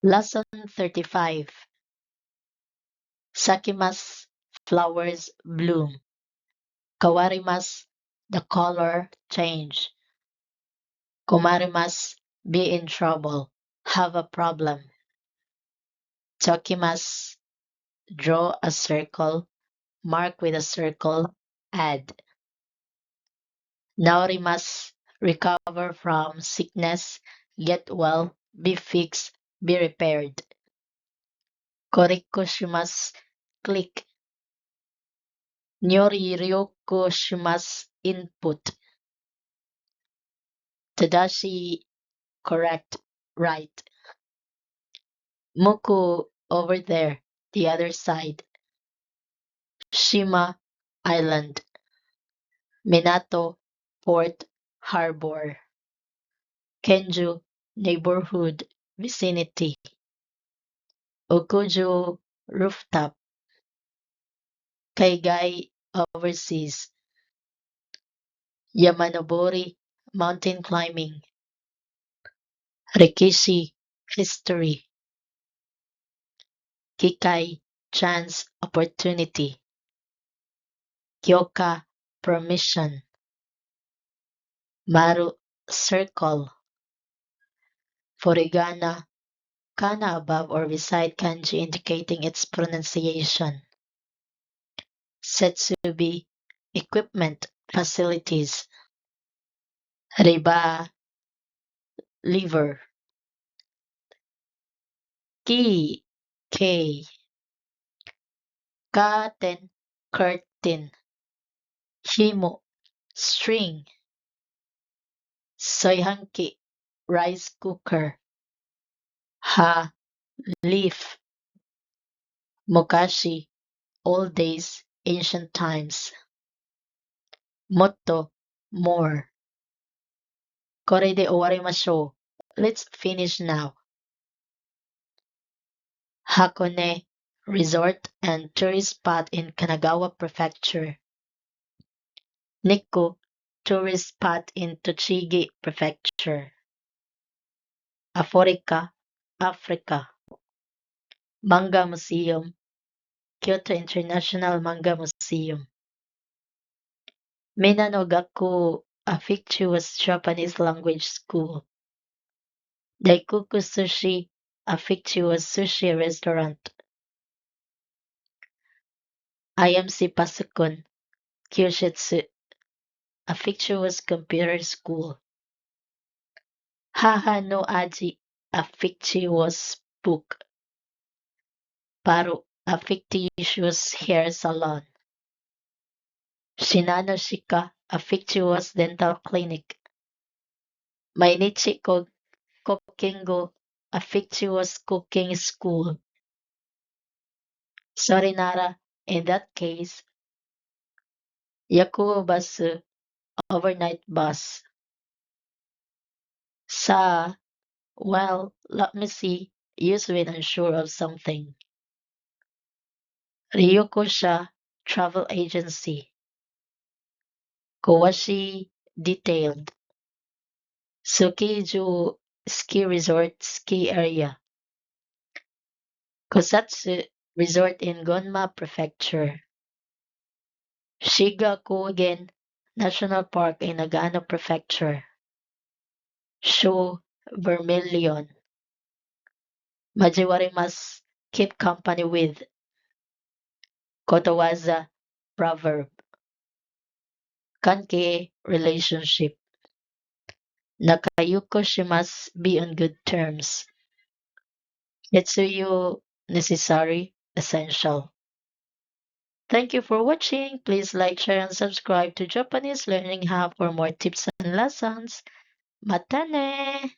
Lesson 35. Sakimas, flowers bloom. Kawarimas, the color change. Komarimas, be in trouble, have a problem. Tokimas, draw a circle, mark with a circle, add. Naorimas, recover from sickness, get well, be fixed, be repaired. Korikushimas, click. Nyoriryokushimas, input. Tadashi, correct, right. Muku, over there, the other side. Shima, island. Minato, port, harbor. Kenju, neighborhood, vicinity. Okuju, rooftop. Kaigai, overseas. Yamanobori, mountain climbing. Rikishi, history. Kikai, chance, opportunity. Kyoka, permission. Maru, circle. Furigana, kana above or beside kanji indicating its pronunciation. Setsubi, equipment, facilities. Riba, liver. Ki, K. Katen, curtain. Himo, string. Soyhanki, rice cooker. Ha, leaf. Mokashi, old days, ancient times. Motto, more. Kore de owarimashou. Let's finish now. Hakone, resort and tourist spot in Kanagawa Prefecture. Nikko, tourist spot in Tochigi Prefecture. Aforica, Africa. Manga Museum, Kyoto International Manga Museum. Minanogaku, a fictitious Japanese language school. Daikuku Sushi, a fictitious sushi restaurant. IMC Pasukun, Kyushitsu, a fictitious computer school. Haha no Aji, a fictitious book. Paru, a fictitious hair salon. Shinano Shika, a fictitious dental clinic. Mainichi Kokengo, a fictitious cooking school. Sorinara, in that case. Yakuo Basu, overnight bus. Sa, well, let me see, use when unsure of something. Ryukusha, travel agency. Kowashi, detailed. Tsukiju, ski resort, ski area. Kosatsu, resort in Gonma Prefecture. Shiga-Kogen National Park in Nagano Prefecture. Shu, vermilion. Majiwarimas, keep company with. Kotowaza, proverb. Kanke, relationship. Nakayuko shimasu, be on good terms. Etsuyu, necessary, essential. Thank you for watching. Please like, share, and subscribe to Japanese Learning Hub for more tips and lessons. Mata ne!